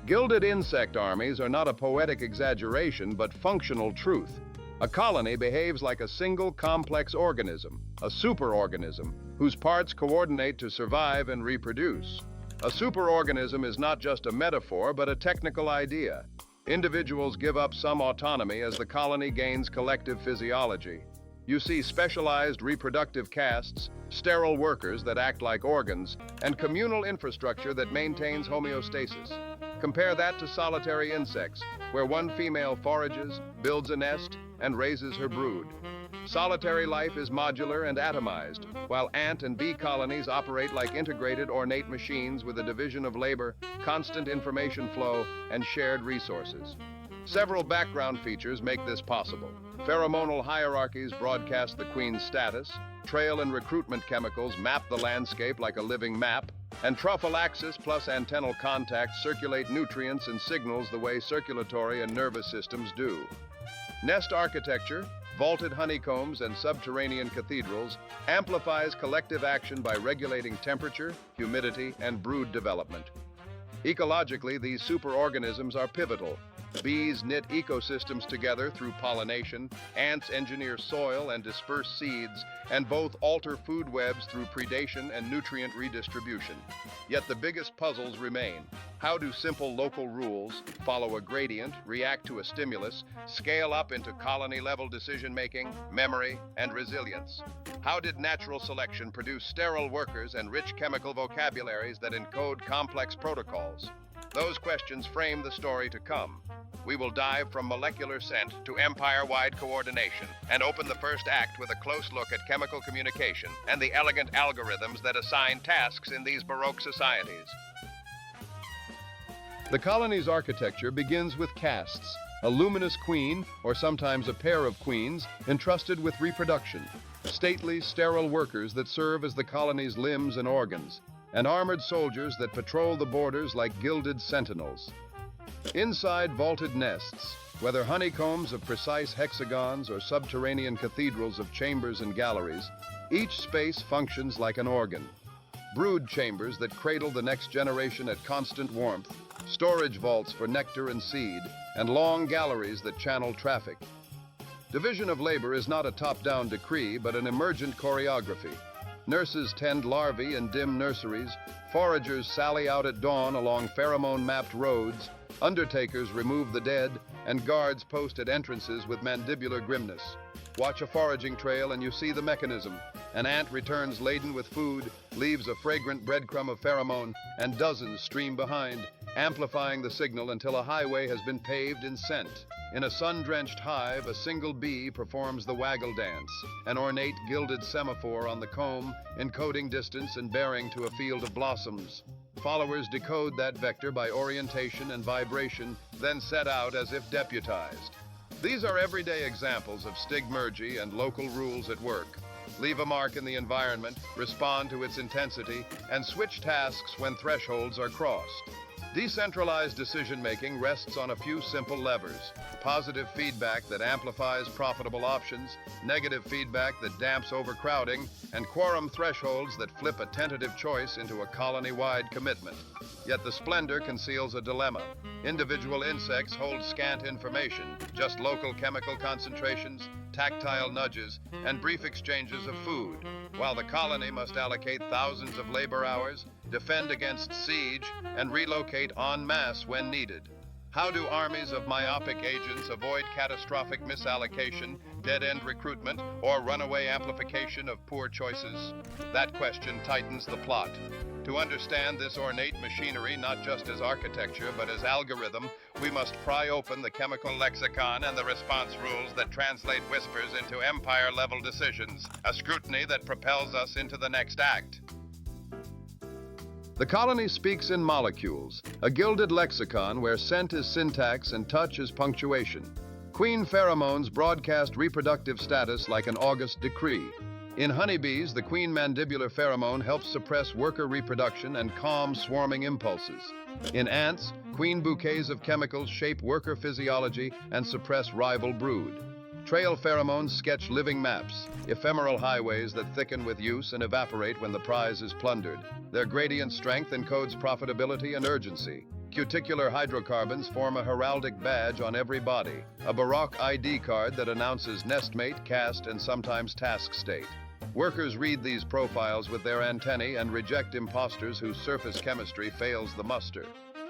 Gilded insect armies are not a poetic exaggeration, but functional truth. A colony behaves like a single complex organism, a superorganism, whose parts coordinate to survive and reproduce. A superorganism is not just a metaphor, but a technical idea. Individuals give up some autonomy as the colony gains collective physiology. You see specialized reproductive castes, sterile workers that act like organs, and communal infrastructure that maintains homeostasis. Compare that to solitary insects, where one female forages, builds a nest, and raises her brood. Solitary life is modular and atomized, while ant and bee colonies operate like integrated ornate machines with a division of labor, constant information flow, and shared resources. Several background features make this possible. Pheromonal hierarchies broadcast the queen's status, trail and recruitment chemicals map the landscape like a living map, and trophallaxis plus antennal contact circulate nutrients and signals the way circulatory and nervous systems do. Nest architecture, vaulted honeycombs and subterranean cathedrals, amplifies collective action by regulating temperature, humidity, and brood development. Ecologically, these superorganisms are pivotal. Bees knit ecosystems together through pollination, ants engineer soil and disperse seeds, and both alter food webs through predation and nutrient redistribution. Yet the biggest puzzles remain. How do simple local rules, follow a gradient, react to a stimulus, scale up into colony-level decision-making, memory, and resilience? How did natural selection produce sterile workers and rich chemical vocabularies that encode complex protocols? Those questions frame the story to come. We will dive from molecular scent to empire-wide coordination and open the first act with a close look at chemical communication and the elegant algorithms that assign tasks in these Baroque societies. The colony's architecture begins with castes, a luminous queen, or sometimes a pair of queens, entrusted with reproduction, stately, sterile workers that serve as the colony's limbs and organs, and armored soldiers that patrol the borders like gilded sentinels. Inside vaulted nests, whether honeycombs of precise hexagons or subterranean cathedrals of chambers and galleries, each space functions like an organ. Brood chambers that cradle the next generation at constant warmth, storage vaults for nectar and seed, and long galleries that channel traffic. Division of labor is not a top-down decree, but an emergent choreography. Nurses tend larvae in dim nurseries, foragers sally out at dawn along pheromone-mapped roads, undertakers remove the dead, and guards post at entrances with mandibular grimness. Watch a foraging trail and you see the mechanism. An ant returns laden with food, leaves a fragrant breadcrumb of pheromone, and dozens stream behind, amplifying the signal until a highway has been paved in scent. In a sun-drenched hive, a single bee performs the waggle dance, an ornate gilded semaphore on the comb, encoding distance and bearing to a field of blossoms. Followers decode that vector by orientation and vibration, then set out as if deputized. These are everyday examples of stigmergy and local rules at work. Leave a mark in the environment, respond to its intensity, and switch tasks when thresholds are crossed. Decentralized decision-making rests on a few simple levers: positive feedback that amplifies profitable options, negative feedback that damps overcrowding, and quorum thresholds that flip a tentative choice into a colony-wide commitment. Yet the splendor conceals a dilemma. Individual insects hold scant information, just local chemical concentrations, tactile nudges, and brief exchanges of food, while the colony must allocate thousands of labor hours, defend against siege, and relocate en masse when needed. How do armies of myopic agents avoid catastrophic misallocation, dead-end recruitment, or runaway amplification of poor choices? That question tightens the plot. To understand this ornate machinery not just as architecture but as algorithm, we must pry open the chemical lexicon and the response rules that translate whispers into empire-level decisions, a scrutiny that propels us into the next act. The colony speaks in molecules, a gilded lexicon where scent is syntax and touch is punctuation. Queen pheromones broadcast reproductive status like an august decree. In honeybees, the queen mandibular pheromone helps suppress worker reproduction and calm swarming impulses. In ants, queen bouquets of chemicals shape worker physiology and suppress rival brood. Trail pheromones sketch living maps, ephemeral highways that thicken with use and evaporate when the prize is plundered. Their gradient strength encodes profitability and urgency. Cuticular hydrocarbons form a heraldic badge on every body, a Baroque ID card that announces nestmate, caste, and sometimes task state. Workers read these profiles with their antennae and reject imposters whose surface chemistry fails the muster.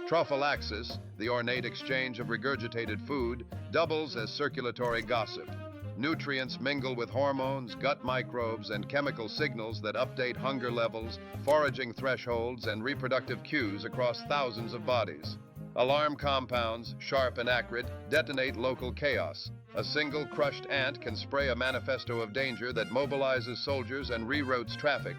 Trophallaxis, the ornate exchange of regurgitated food, doubles as circulatory gossip. Nutrients mingle with hormones, gut microbes, and chemical signals that update hunger levels, foraging thresholds, and reproductive cues across thousands of bodies. Alarm compounds, sharp and acrid, detonate local chaos. A single crushed ant can spray a manifesto of danger that mobilizes soldiers and reroutes traffic.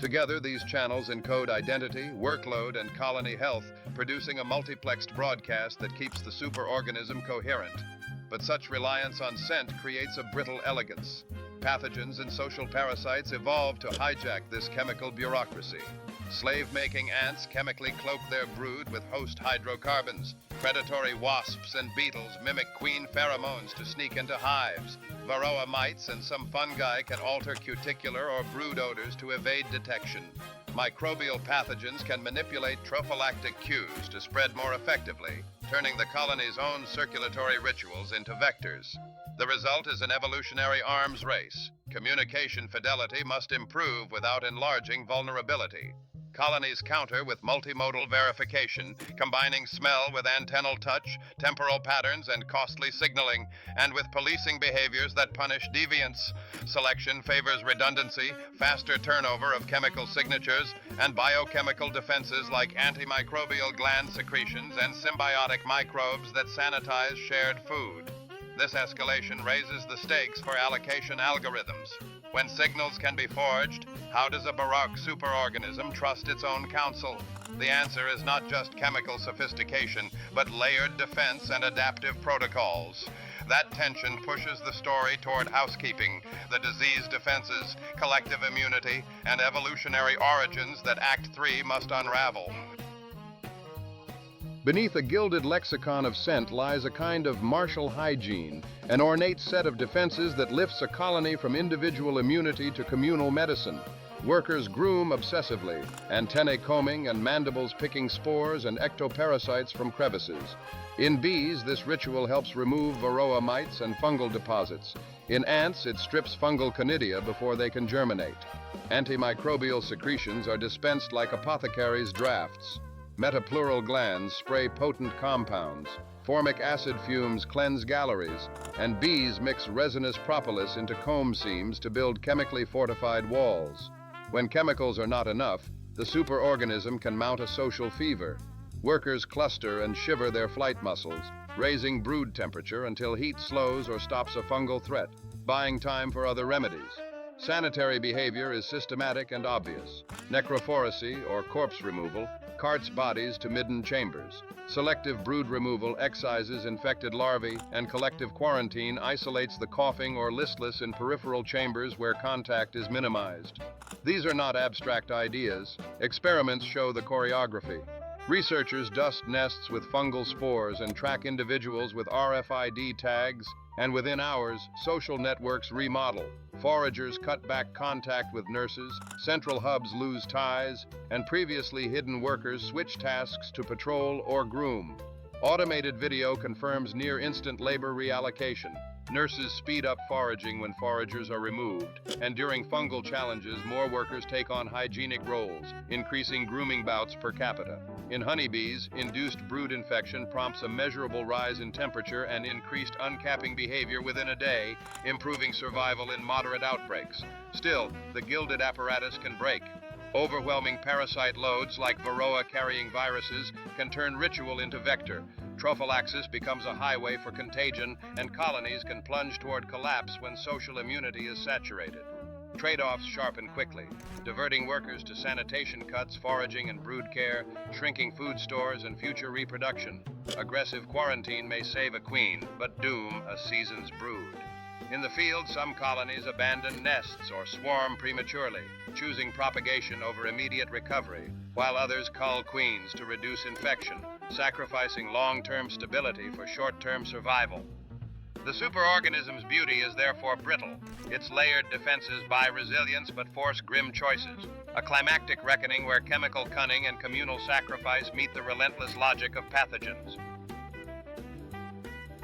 Together, these channels encode identity, workload, and colony health, producing a multiplexed broadcast that keeps the superorganism coherent. But such reliance on scent creates a brittle elegance. Pathogens and social parasites evolve to hijack this chemical bureaucracy. Slave-making ants chemically cloak their brood with host hydrocarbons. Predatory wasps and beetles mimic queen pheromones to sneak into hives. Varroa mites and some fungi can alter cuticular or brood odors to evade detection. Microbial pathogens can manipulate trophylactic cues to spread more effectively, turning the colony's own circulatory rituals into vectors. The result is an evolutionary arms race. Communication fidelity must improve without enlarging vulnerability. Colonies counter with multimodal verification, combining smell with antennal touch, temporal patterns, and costly signaling, and with policing behaviors that punish deviance. Selection favors redundancy, faster turnover of chemical signatures, and biochemical defenses like antimicrobial gland secretions and symbiotic microbes that sanitize shared food. This escalation raises the stakes for allocation algorithms. When signals can be forged, how does a Baroque superorganism trust its own counsel? The answer is not just chemical sophistication, but layered defense and adaptive protocols. That tension pushes the story toward housekeeping, the disease defenses, collective immunity, and evolutionary origins that Act 3 must unravel. Beneath a gilded lexicon of scent lies a kind of martial hygiene, an ornate set of defenses that lifts a colony from individual immunity to communal medicine. Workers groom obsessively, antennae combing and mandibles picking spores and ectoparasites from crevices. In bees, this ritual helps remove varroa mites and fungal deposits. In ants, it strips fungal conidia before they can germinate. Antimicrobial secretions are dispensed like apothecaries' drafts. Metapleural glands spray potent compounds. Formic acid fumes cleanse galleries, and bees mix resinous propolis into comb seams to build chemically fortified walls. When chemicals are not enough, the superorganism can mount a social fever. Workers cluster and shiver their flight muscles, raising brood temperature until heat slows or stops a fungal threat, buying time for other remedies. Sanitary behavior is systematic and obvious. Necrophoracy, or corpse removal, carts bodies to midden chambers. Selective brood removal excises infected larvae, and collective quarantine isolates the coughing or listless in peripheral chambers where contact is minimized. These are not abstract ideas. Experiments show the choreography. Researchers dust nests with fungal spores and track individuals with RFID tags, and within hours, social networks remodel. Foragers cut back contact with nurses, central hubs lose ties, and previously hidden workers switch tasks to patrol or groom. Automated video confirms near-instant labor reallocation. Nurses speed up foraging when foragers are removed, and during fungal challenges, more workers take on hygienic roles, increasing grooming bouts per capita. In honeybees, induced brood infection prompts a measurable rise in temperature and increased uncapping behavior within a day, improving survival in moderate outbreaks. Still, the gilded apparatus can break. Overwhelming parasite loads like varroa-carrying viruses can turn ritual into vector. Trophallaxis becomes a highway for contagion, and colonies can plunge toward collapse when social immunity is saturated. Trade-offs sharpen quickly, diverting workers to sanitation cuts, foraging and brood care, shrinking food stores, and future reproduction. Aggressive quarantine may save a queen, but doom a season's brood. In the field, some colonies abandon nests or swarm prematurely, choosing propagation over immediate recovery, while others cull queens to reduce infection, sacrificing long-term stability for short-term survival. The superorganism's beauty is therefore brittle. Its layered defenses buy resilience but force grim choices. a climactic reckoning where chemical cunning and communal sacrifice meet the relentless logic of pathogens.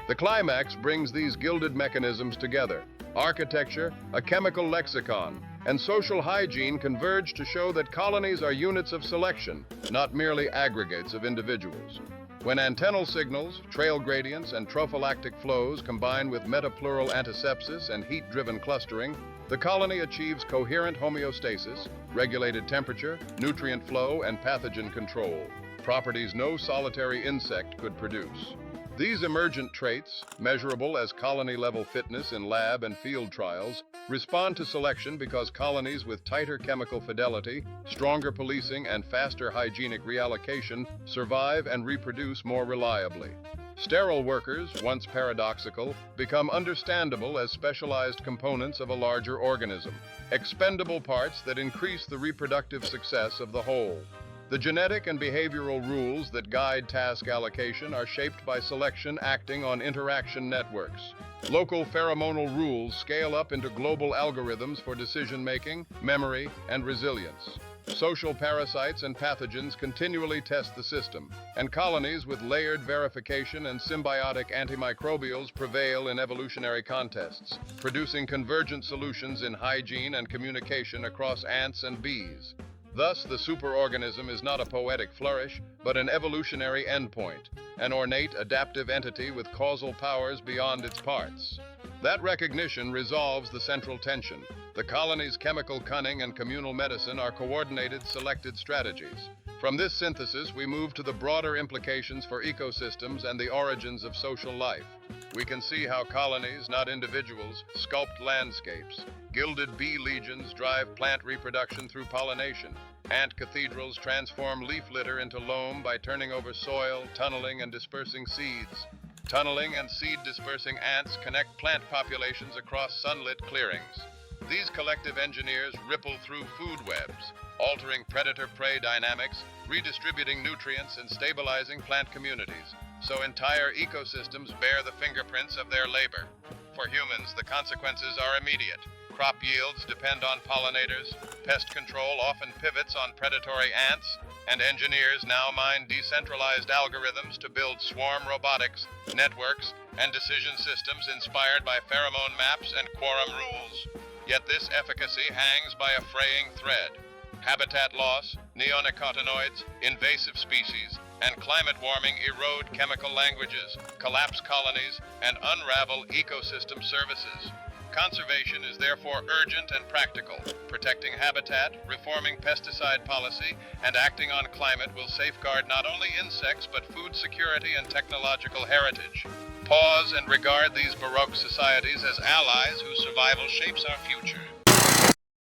The climax brings these gilded mechanisms together. Architecture, a chemical lexicon, and social hygiene converge to show that colonies are units of selection, not merely aggregates of individuals. When antennal signals, trail gradients, and trophylactic flows combine with metapleural antisepsis and heat-driven clustering, the colony achieves coherent homeostasis, regulated temperature, nutrient flow, and pathogen control, properties no solitary insect could produce. These emergent traits, measurable as colony-level fitness in lab and field trials, respond to selection because colonies with tighter chemical fidelity, stronger policing, and faster hygienic reallocation survive and reproduce more reliably. Sterile workers, once paradoxical, become understandable as specialized components of a larger organism, expendable parts that increase the reproductive success of the whole. The genetic and behavioral rules that guide task allocation are shaped by selection acting on interaction networks. Local pheromonal rules scale up into global algorithms for decision-making, memory, and resilience. Social parasites and pathogens continually test the system, and colonies with layered verification and symbiotic antimicrobials prevail in evolutionary contests, producing convergent solutions in hygiene and communication across ants and bees. Thus, the superorganism is not a poetic flourish, but an evolutionary endpoint, an ornate adaptive entity with causal powers beyond its parts. That recognition resolves the central tension. The colony's chemical cunning and communal medicine are coordinated, selected strategies. From this synthesis, we move to the broader implications for ecosystems and the origins of social life. We can see how colonies, not individuals, sculpt landscapes. Gilded bee legions drive plant reproduction through pollination. Ant cathedrals transform leaf litter into loam by turning over soil, tunneling, and dispersing seeds. Tunneling and seed-dispersing ants connect plant populations across sunlit clearings. These collective engineers ripple through food webs, altering predator-prey dynamics, redistributing nutrients, and stabilizing plant communities, so entire ecosystems bear the fingerprints of their labor. For humans, the consequences are immediate. Crop yields depend on pollinators, pest control often pivots on predatory ants, and engineers now mine decentralized algorithms to build swarm robotics, networks, and decision systems inspired by pheromone maps and quorum rules. Yet this efficacy hangs by a fraying thread. Habitat loss, neonicotinoids, invasive species, and climate warming erode chemical languages, collapse colonies, and unravel ecosystem services. Conservation is therefore urgent and practical. Protecting habitat, reforming pesticide policy, and acting on climate will safeguard not only insects but food security and technological heritage. Pause and regard these Baroque societies as allies whose survival shapes our future.